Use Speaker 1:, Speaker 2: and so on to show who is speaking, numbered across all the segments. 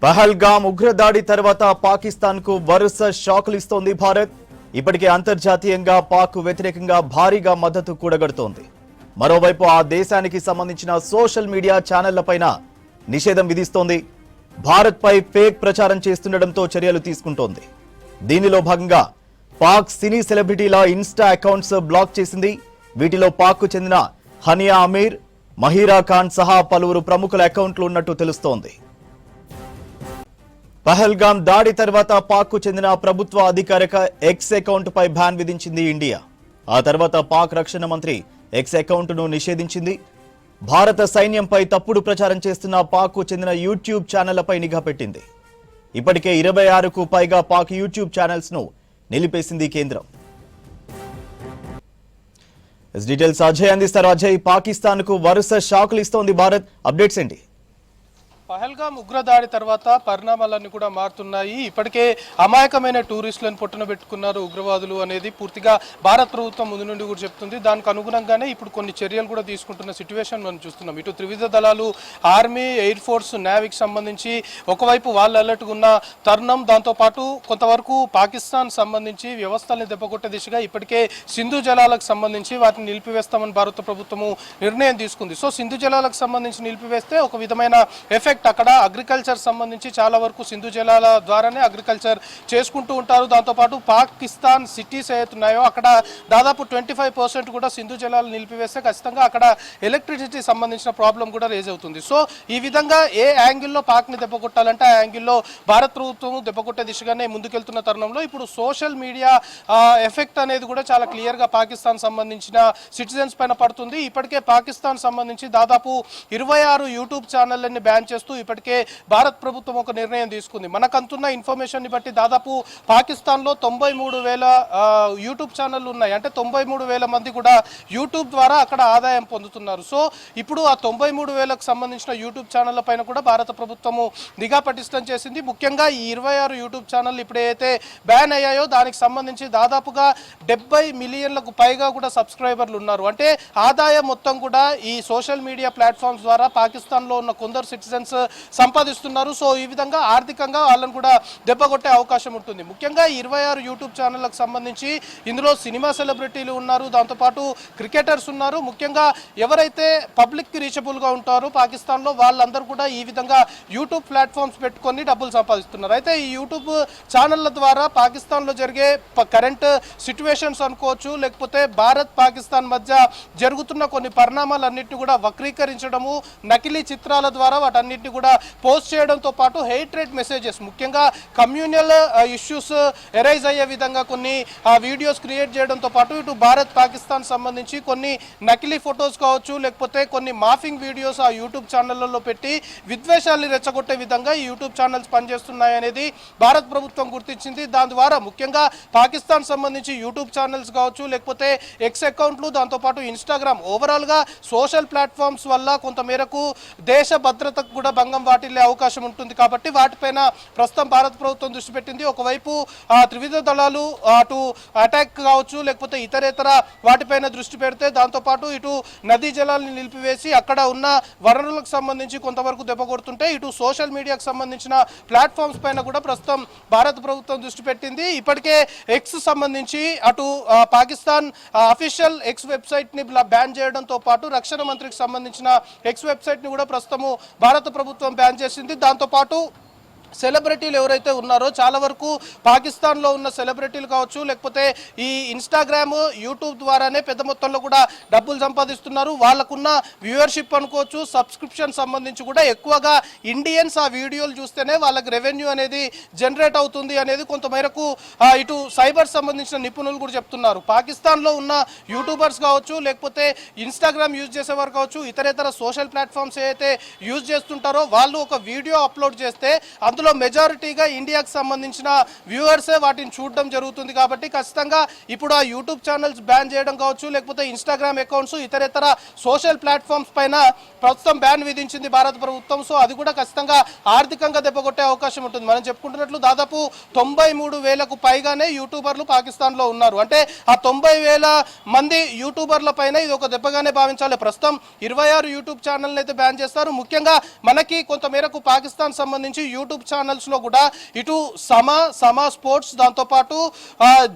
Speaker 1: పహల్గామ్ ఉగ్రదాడి తర్వాత పాకిస్తాన్ కు వరుస షాకులు ఇస్తోంది భారత్. ఇప్పటికే అంతర్జాతీయంగా పాక్ వ్యతిరేకంగా భారీగా మద్దతు కూడగడుతోంది. మరోవైపు ఆ దేశానికి సంబంధించిన సోషల్ మీడియా ఛానళ్లపైన నిషేధం విధిస్తోంది. భారత్ పై ఫేక్ ప్రచారం చేస్తుండటంతో చర్యలు తీసుకుంటోంది. దీనిలో భాగంగా పాక్ సినీ సెలబ్రిటీల ఇన్స్టా అకౌంట్స్ బ్లాక్ చేసింది. వీటిలో పాక్ కు చెందిన హనియా అమీర్, మహీరా ఖాన్ సహా పలువురు ప్రముఖుల అకౌంట్లు ఉన్నట్టు తెలుస్తోంది. పహల్గామ్ దాడి తర్వాత పాక్ కు చెందిన ప్రభుత్వ అధికారిక ఎక్స్ అకౌంట్ పై బ్యాన్ విధించింది ఇండియా. ఆ తర్వాత పాక్ రక్షణ మంత్రి ఎక్స్ అకౌంట్ ను నిషేధించింది. భారత సైన్యంపై తప్పుడు ప్రచారం చేస్తున్న పాక్ కు చెందిన యూట్యూబ్ ఛానళ్లపై నిఘా పెట్టింది. ఇప్పటికే 26కు పైగా పాక్ యూట్యూబ్ ఛానల్స్ ను నిలిపేసింది కేంద్రం. డీటెయిల్స్ అజయ్ అందిస్తారు. అజయ్, పాకిస్తాన్ కు వరుస షాకులు ఇస్తోంది భారత్. అప్డేట్స్ ఏంటి?
Speaker 2: పహల్గామ్ ఉగ్రదాడి తర్వాత పరిణామాలన్నీ కూడా మారుతున్నాయి. ఇప్పటికే అమాయకమైన టూరిస్టులను పొట్టున పెట్టుకున్నారు ఉగ్రవాదులు అనేది పూర్తిగా భారత ప్రభుత్వం ముందు నుండి కూడా చెప్తుంది. దానికి అనుగుణంగానే ఇప్పుడు కొన్ని చర్యలు కూడా తీసుకుంటున్న సిచ్యువేషన్ మనం చూస్తున్నాం. ఇటు త్రివిధ దళాలు, ఆర్మీ, ఎయిర్ ఫోర్స్, నేవీకి సంబంధించి ఒకవైపు వాళ్ళు అలర్ట్గా ఉన్న తరుణం, దాంతోపాటు కొంతవరకు పాకిస్తాన్ సంబంధించి వ్యవస్థల్ని దెబ్బకొట్టే దిశగా ఇప్పటికే సింధు జలాలకు సంబంధించి వాటిని నిలిపివేస్తామని భారత ప్రభుత్వము నిర్ణయం తీసుకుంది. సో సింధు జలాలకు సంబంధించి నిలిపివేస్తే ఒక విధమైన ఎఫెక్ట్ అక్కడ అగ్రికల్చర్ సంబంధించి చాలా వరకు సింధు జలాల ద్వారానే అగ్రికల్చర్ చేసుకుంటూ ఉంటారు. దాంతోపాటు పాకిస్తాన్ సిటీస్ ఏవైతున్నాయో అక్కడ దాదాపు 25% కూడా సింధు జలాలు నిలిపివేస్తే ఖచ్చితంగా అక్కడ ఎలక్ట్రిసిటీ సంబంధించిన ప్రాబ్లం కూడా రేజ్ అవుతుంది. సో ఈ విధంగా ఏ యాంగిల్లో పాక్ని దెబ్బకొట్టాలంటే ఆ యాంగిల్లో భారత ప్రభుత్వం దెబ్బకొట్టే దిశగానే ముందుకెళ్తున్న తరుణంలో ఇప్పుడు సోషల్ మీడియా ఎఫెక్ట్ అనేది కూడా చాలా క్లియర్గా పాకిస్తాన్ సంబంధించిన సిటిజన్స్ పైన పడుతుంది. ఇప్పటికే పాకిస్తాన్ సంబంధించి దాదాపు 26 యూట్యూబ్ ఛానళ్ళని బ్యాన్ చేస్తూ ఇప్పటికే భారత ప్రభుత్వం ఒక నిర్ణయం తీసుకుంది. మనకంతున్న ఇన్ఫర్మేషన్ ని బట్టి దాదాపు పాకిస్తాన్లో 93,000 యూట్యూబ్ ఛానళ్ళు ఉన్నాయి. అంటే 93,000 మంది కూడా యూట్యూబ్ ద్వారా అక్కడ ఆదాయం పొందుతున్నారు. సో ఇప్పుడు ఆ 93,000కు సంబంధించిన యూట్యూబ్ ఛానళ్ల పైన కూడా భారత ప్రభుత్వము నిఘా పటిష్టం చేసింది. ముఖ్యంగా ఈ 26 యూట్యూబ్ ఛానళ్ళు ఇప్పుడైతే బ్యాన్ అయ్యాయో దానికి సంబంధించి దాదాపుగా 70 మిలియన్లకు పైగా కూడా సబ్స్క్రైబర్లు ఉన్నారు. అంటే ఆదాయం మొత్తం కూడా ఈ సోషల్ మీడియా ప్లాట్ఫామ్స్ ద్వారా పాకిస్తాన్లో ఉన్న కొందరు సిటిజన్స్ సంపాదిస్తున్నారు. సో ఈ విధంగా ఆర్థికంగా వాళ్ళని కూడా దెబ్బ కొట్టే అవకాశం ఉంటుంది. ముఖ్యంగా 26 యూట్యూబ్ ఛానళ్లకు సంబంధించి ఇందులో సినిమా సెలబ్రిటీలు ఉన్నారు, దాంతోపాటు క్రికెటర్స్ ఉన్నారు. ముఖ్యంగా ఎవరైతే పబ్లిక్కి రీచబుల్గా ఉంటారో పాకిస్తాన్లో వాళ్ళందరూ కూడా ఈ విధంగా యూట్యూబ్ ప్లాట్ఫామ్స్ పెట్టుకొని డబ్బులు సంపాదిస్తున్నారు. అయితే ఈ యూట్యూబ్ ఛానళ్ల ద్వారా పాకిస్తాన్లో జరిగే కరెంట్ సిచ్యువేషన్స్ అనుకోవచ్చు, లేకపోతే భారత్ పాకిస్తాన్ మధ్య జరుగుతున్న కొన్ని పరిణామాలన్నింటినీ కూడా వక్రీకరించడము, నకిలీ చిత్రాల ద్వారా వాటన్నిటిని కూడా పోస్ట్ చేయడంతో పాటు హేట్రేట్ మెసేజెస్, ముఖ్యంగా కమ్యూనల్ ఇష్యూస్ ఎరైజ్ అయ్యే విధంగా కొన్ని వీడియోస్ క్రియేట్ చేయడంతో పాటు ఇటు భారత్ పాకిస్తాన్ సంబంధించి కొన్ని నకిలీ ఫొటోస్ కావచ్చు, లేకపోతే కొన్ని మాఫింగ్ వీడియోస్ ఆ యూట్యూబ్ ఛానళ్లలో పెట్టి విద్వేషాన్ని రెచ్చగొట్టే విధంగా ఈ యూట్యూబ్ ఛానల్స్ పనిచేస్తున్నాయనేది భారత ప్రభుత్వం గుర్తించింది. దాని ద్వారా ముఖ్యంగా పాకిస్తాన్ సంబంధించి యూట్యూబ్ ఛానల్స్ కావచ్చు, లేకపోతే ఎక్స్ అకౌంట్లు, దాంతోపాటు ఇన్స్టాగ్రామ్, ఓవరాల్గా సోషల్ ప్లాట్ఫామ్స్ వల్ల కొంతమేరకు దేశ భద్రతకు కూడా భంగం వాటిల్లే అవకాశం ఉంటుంది. కాబట్టి వాటిపైన ప్రస్తుతం భారత ప్రభుత్వం దృష్టి పెట్టింది. ఒకవైపు త్రివిధ దళాలు అటు అటాక్ కావచ్చు, లేకపోతే ఇతరేతర వాటిపైన దృష్టి పెడితే దాంతోపాటు ఇటు నదీ జలాలను నిలిపివేసి అక్కడ ఉన్న వనరులకు సంబంధించి కొంతవరకు దెబ్బ కొడుతుంటే ఇటు సోషల్ మీడియాకు సంబంధించిన ప్లాట్ఫామ్స్ పైన కూడా ప్రస్తుతం భారత ప్రభుత్వం దృష్టి పెట్టింది. ఇప్పటికే ఎక్స్ సంబంధించి అటు పాకిస్తాన్ అఫీషియల్ ఎక్స్ వెబ్సైట్ ని బ్యాన్ చేయడంతో పాటు రక్షణ మంత్రికి సంబంధించిన ఎక్స్ వెబ్సైట్ ని కూడా ప్రస్తుతము భారత ప్రభుత్వం బ్యాన్ చేసింది. దాంతోపాటు సెలబ్రిటీలు ఎవరైతే ఉన్నారో చాలా వరకు పాకిస్తాన్లో ఉన్న సెలబ్రిటీలు కావచ్చు, లేకపోతే ఈ ఇన్స్టాగ్రామ్, యూట్యూబ్ ద్వారానే పెద్ద మొత్తంలో కూడా డబ్బులు సంపాదిస్తున్నారు. వాళ్ళకున్న వ్యూవర్షిప్ అనుకోవచ్చు, సబ్స్క్రిప్షన్ సంబంధించి కూడా ఎక్కువగా ఇండియన్స్ ఆ వీడియోలు చూస్తేనే వాళ్ళకి రెవెన్యూ అనేది జనరేట్ అవుతుంది అనేది కొంతమేరకు ఇటు సైబర్ సంబంధించిన నిపుణులు కూడా చెప్తున్నారు. పాకిస్తాన్లో ఉన్న యూట్యూబర్స్ కావచ్చు, లేకపోతే ఇన్స్టాగ్రామ్ యూజ్ చేసేవారు కావచ్చు, ఇతరేతర సోషల్ ప్లాట్ఫామ్స్ ఏదైతే యూజ్ చేస్తుంటారో వాళ్ళు ఒక వీడియో అప్లోడ్ చేస్తే అందులో అందులో మెజారిటీగా ఇండియాకి సంబంధించిన వ్యూవర్సే వాటిని చూడడం జరుగుతుంది. కాబట్టి ఖచ్చితంగా ఇప్పుడు ఆ యూట్యూబ్ ఛానల్స్ బ్యాన్ చేయడం కావచ్చు, లేకపోతే ఇన్స్టాగ్రామ్ అకౌంట్స్ ఇతర సోషల్ ప్లాట్ఫామ్స్ పైన ప్రస్తుతం బ్యాన్ విధించింది భారత ప్రభుత్వం. సో అది కూడా ఖచ్చితంగా ఆర్థికంగా దెబ్బకొట్టే అవకాశం ఉంటుంది. మనం చెప్పుకుంటున్నట్లు దాదాపు 93,000కు పైగానే యూట్యూబర్లు పాకిస్తాన్లో ఉన్నారు. అంటే ఆ 90,000 మంది యూట్యూబర్ల పైన ఇది ఒక దెబ్బగానే భావించాలి. ప్రస్తుతం 26 యూట్యూబ్ ఛానల్ని అయితే బ్యాన్ చేస్తారు. ముఖ్యంగా మనకి కొంతమేరకు పాకిస్తాన్ సంబంధించి యూట్యూబ్ ఛానల్స్లో కూడా ఇటు సమా స్పోర్ట్స్, దాంతోపాటు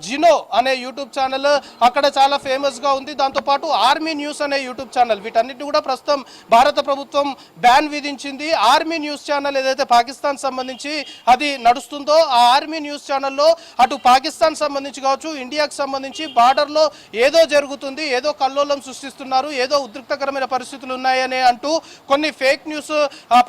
Speaker 2: జినో అనే యూట్యూబ్ ఛానల్ అక్కడ చాలా ఫేమస్గా ఉంది. దాంతోపాటు ఆర్మీ న్యూస్ అనే యూట్యూబ్ ఛానల్, వీటన్నిటిని కూడా ప్రస్తుతం భారత ప్రభుత్వం బ్యాన్ విధించింది. ఆర్మీ న్యూస్ ఛానల్ ఏదైతే పాకిస్తాన్ సంబంధించి అది నడుస్తుందో ఆ ఆర్మీ న్యూస్ ఛానల్లో అటు పాకిస్తాన్ సంబంధించి కావచ్చు, ఇండియాకు సంబంధించి బార్డర్లో ఏదో జరుగుతుంది, ఏదో కల్లోలం సృష్టిస్తున్నారు, ఏదో ఉద్రిక్తకరమైన పరిస్థితులు ఉన్నాయని అంటూ కొన్ని ఫేక్ న్యూస్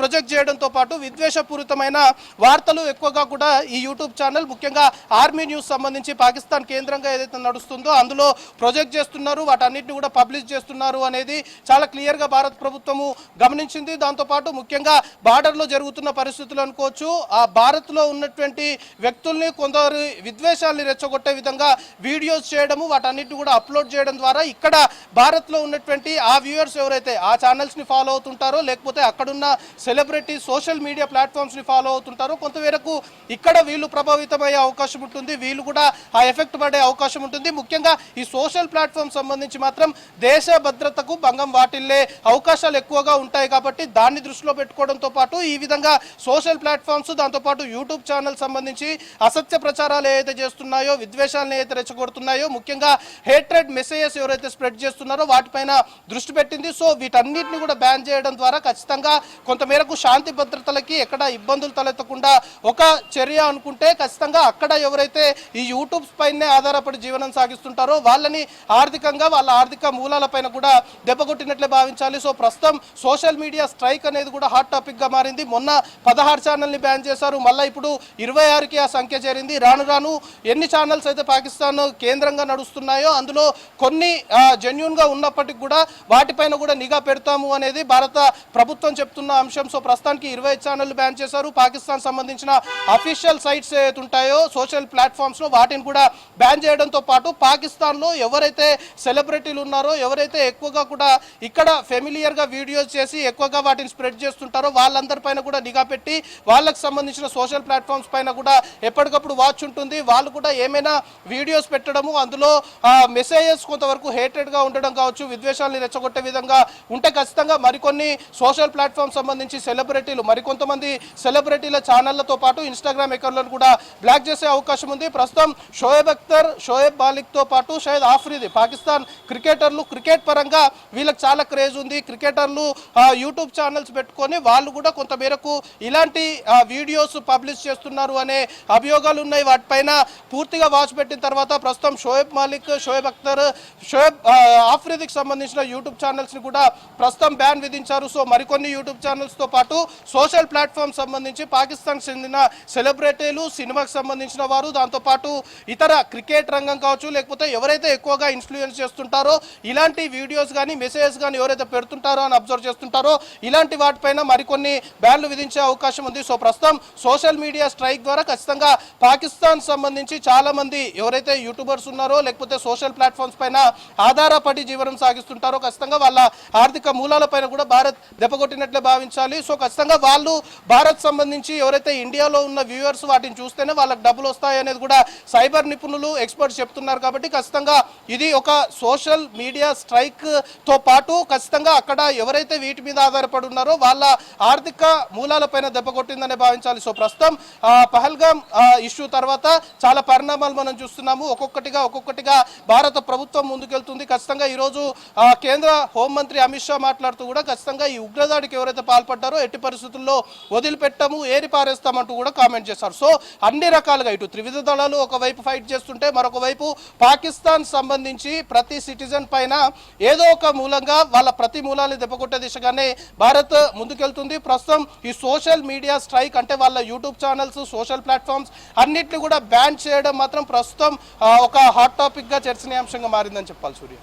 Speaker 2: ప్రొజెక్ట్ చేయడంతో పాటు విద్వేషపూరితమైన వార్తలు ఎక్కువగా కూడా ఈ యూట్యూబ్ ఛానల్ ముఖ్యంగా ఆర్మీ న్యూస్ సంబంధించి పాకిస్తాన్ కేంద్రంగా ఏదైతే నడుస్తుందో అందులో ప్రొజెక్ట్ చేస్తున్నారు, వాటన్నిటిని కూడా పబ్లిష్ చేస్తున్నారు అనేది చాలా క్లియర్గా భారత ప్రభుత్వము గమనించింది. దాంతోపాటు ముఖ్యంగా బార్డర్లో జరుగుతున్న పరిస్థితులు అనుకోవచ్చు, ఆ భారత్లో ఉన్నటువంటి వ్యక్తుల్ని కొందరు విద్వేషాలని రెచ్చగొట్టే విధంగా వీడియోస్ చేయడము, వాటన్నిటిని కూడా అప్లోడ్ చేయడం ద్వారా ఇక్కడ భారత్లో ఉన్నటువంటి ఆ వ్యూయర్స్ ఎవరైతే ఆ ఛానల్స్ని ఫాలో అవుతుంటారో, లేకపోతే అక్కడున్న సెలబ్రిటీ సోషల్ మీడియా ప్లాట్ఫామ్స్ని ఫాలో అవుతుంటారో కొంతవరకు ఇక్కడ వీళ్ళు ప్రభావితమయ్యే అవకాశం ఉంటుంది, వీళ్ళు కూడా ఆ ఎఫెక్ట్ పడే అవకాశం ఉంటుంది. ముఖ్యంగా ఈ సోషల్ ప్లాట్ఫామ్ సంబంధించి మాత్రం దేశ భద్రతకు భంగం వాటిల్లే అవకాశాలు ఎక్కువగా ఉంటాయి. కాబట్టి దాన్ని దృష్టిలో పెట్టుకోవడంతో పాటు ఈ విధంగా సోషల్ ప్లాట్ఫామ్స్, దాంతోపాటు యూట్యూబ్ ఛానల్ సంబంధించి అసత్య ప్రచారాలు ఏదైతే చేస్తున్నాయో, విద్వేషాలను ఏదైతే రెచ్చగొడుతున్నాయో, ముఖ్యంగా హేట్రెడ్ మెసేజెస్ ఎవరైతే స్ప్రెడ్ చేస్తున్నారో వాటిపైన దృష్టి పెట్టింది. సో వీటన్నిటిని కూడా బ్యాన్ చేయడం ద్వారా ఖచ్చితంగా కొంతమేరకు శాంతి భద్రతలకి ఎక్కడ ఇబ్బందులు తలెత్తకుండా ఒక చర్య అనుకుంటే ఖచ్చితంగా అక్కడ ఎవరైతే ఈ యూట్యూబ్స్ పైనే ఆధారపడి జీవనం సాగిస్తుంటారో వాళ్ళని ఆర్థికంగా వాళ్ళ ఆర్థిక మూలాలపైన కూడా దెబ్బకొట్టినట్లే భావించాలి. సో ప్రస్తుతం సోషల్ మీడియా స్ట్రైక్ అనేది కూడా హాట్ టాపిక్గా మారింది. మొన్న 16 ఛానల్ని బ్యాన్ చేశారు, మళ్ళీ ఇప్పుడు 26కి ఆ సంఖ్య చేరింది. రాను రాను ఎన్ని ఛానల్స్ అయితే పాకిస్తాన్ కేంద్రంగా నడుస్తున్నాయో అందులో కొన్ని జెన్యూన్గా ఉన్నప్పటికీ కూడా వాటిపైన కూడా నిఘా పెడతాము అనేది భారత ప్రభుత్వం చెప్తున్న అంశం. సో ప్రస్తుతానికి 25 ఛానళ్లు బ్యాన్ చేశారు. పాకిస్తాన్ సంబంధించిన అఫీషియల్ సైట్స్ ఏవైతే ఉంటాయో సోషల్ ప్లాట్ఫామ్స్లో వాటిని కూడా బ్యాన్ చేయడంతో పాటు పాకిస్తాన్లో ఎవరైతే సెలబ్రిటీలు ఉన్నారో, ఎవరైతే ఎక్కువగా కూడా ఇక్కడ ఫెమిలియర్గా వీడియోస్ చేసి ఎక్కువగా వాటిని స్ప్రెడ్ చేస్తుంటారో వాళ్ళందరిపైన కూడా నిఘా పెట్టి వాళ్ళకి సంబంధించిన సోషల్ ప్లాట్ఫామ్స్ పైన కూడా ఎప్పటికప్పుడు వాచ్ ఉంటుంది. వాళ్ళు కూడా ఏమైనా వీడియోస్ పెట్టడము, అందులో మెసేజెస్ కొంతవరకు హేటెడ్గా ఉండడం కావచ్చు, విద్వేషాలను రెచ్చగొట్టే విధంగా ఉంటే ఖచ్చితంగా మరికొన్ని సోషల్ ప్లాట్ఫామ్ సంబంధించి సెలబ్రిటీలు, మరికొంతమంది సెలబ్రిటీల ఛానళ్లతో పాటు ఇన్స్టాగ్రామ్ అకౌంట్లను కూడా బ్లాక్ చేసే అవకాశం ఉంది. ప్రస్తుతం షోయబ్ అఖ్తర్, షోయబ్ మాలిక్తో పాటు షాహిద్ ఆఫ్రిది, పాకిస్తాన్ క్రికెటర్లు, క్రికెట్ పరంగా వీళ్ళకి చాలా క్రేజ్ ఉంది. క్రికెటర్లు యూట్యూబ్ ఛానల్స్ పెట్టుకొని వాళ్ళు కూడా కొంతమేరకు ఇలాంటి వీడియోస్ పబ్లిష్ చేస్తున్నారు అనే అభియోగాలు ఉన్నాయి. వాటిపైన పూర్తిగా వాచ్ పెట్టిన తర్వాత ప్రస్తుతం షోయబ్ మాలిక్, షోయబ్ అఖ్తర్, షోయబ్ ఆఫ్రిదికి సంబంధించిన యూట్యూబ్ ఛానల్స్ని కూడా ప్రస్తుతం బ్యాన్ విధించారు. సో మరికొన్ని యూట్యూబ్ ఛానల్స్తో పాటు సోషల్ ప్లాట్ఫామ్ సంబంధించి పాకిస్తాన్ చెందిన సెలబ్రిటీలు, సినిమాకి సంబంధించిన వారు, దాంతోపాటు ఇతర క్రికెట్ రంగం కావచ్చు, లేకపోతే ఎవరైతే ఎక్కువగా ఇన్ఫ్లుయెన్స్ చేస్తుంటారో ఇలాంటి వీడియోస్ కానీ మెసేజెస్ కానీ ఎవరైతే పెడుతుంటారో అని అబ్జర్వ్ చేస్తుంటారో ఇలాంటి వాటిపైన మరికొన్ని బ్యాన్లు విధించే అవకాశం ఉంది. సో ప్రస్తుతం సోషల్ మీడియా స్ట్రైక్ ద్వారా ఖచ్చితంగా పాకిస్తాన్ సంబంధించి చాలా మంది ఎవరైతే యూట్యూబర్స్ ఉన్నారో, లేకపోతే సోషల్ ప్లాట్ఫామ్స్ పైన ఆధారపడి జీవనం సాగిస్తుంటారో ఖచ్చితంగా వాళ్ళ ఆర్థిక మూలాలపైన కూడా భారత్ దెబ్బకొట్టినట్లే భావించాలి. సో ఖచ్చితంగా వాళ్ళు భారత్ సంబంధించి ఎవరైతే ఇండియాలో ఉన్న వ్యూవర్స్ వాటిని చూస్తేనే వాళ్ళకి డబ్బులు వస్తాయి అనేది కూడా సైబర్ నిపుణులు, ఎక్స్పర్ట్స్ చెప్తున్నారు. కాబట్టి ఖచ్చితంగా ఇది ఒక సోషల్ మీడియా స్ట్రైక్ తో పాటు ఖచ్చితంగా అక్కడ ఎవరైతే వీటి మీద ఆధారపడి ఉన్నారో వాళ్ళ ఆర్థిక మూలాలపైన దెబ్బ కొట్టిందనే భావించాలి. సో ప్రస్తుతం పహల్గామ్ ఇష్యూ తర్వాత చాలా పరిణామాలు మనం చూస్తున్నాము. ఒక్కొక్కటిగా భారత ప్రభుత్వం ముందుకెళ్తుంది. ఖచ్చితంగా ఈరోజు కేంద్ర హోంమంత్రి అమిత్ షా మాట్లాడుతూ కూడా ఖచ్చితంగా ఈ ఉగ్రదాడికి ఎవరైతే పాల్పడ్డారో ఎట్టి పరిస్థితుల్లో వదిలిపెట్టము, ఏరి పారేస్తామంటూ కూడా కామెంట్ చేశారు. సో అన్ని రకాలుగా ఇటు త్రివిధ దళాలు ఒకవైపు ఫైట్ చేస్తుంటే మరొక వైపు పాకిస్తాన్ సంబంధించి ప్రతి సిటిజన్ పైన ఏదో ఒక మూలంగా వాళ్ళ ప్రతి మూలాన్ని దెబ్బకొట్టే దిశగానే భారత్ ముందుకెళ్తుంది. ప్రస్తుతం ఈ సోషల్ మీడియా స్ట్రైక్ అంటే వాళ్ళ యూట్యూబ్ ఛానల్స్, సోషల్ ప్లాట్ఫామ్స్ అన్నిటిని కూడా బ్యాన్ చేయడం మాత్రం ప్రస్తుతం ఒక హాట్ టాపిక్ గా చర్చనీయాంశంగా మారిందని చెప్పాలి. సూర్య.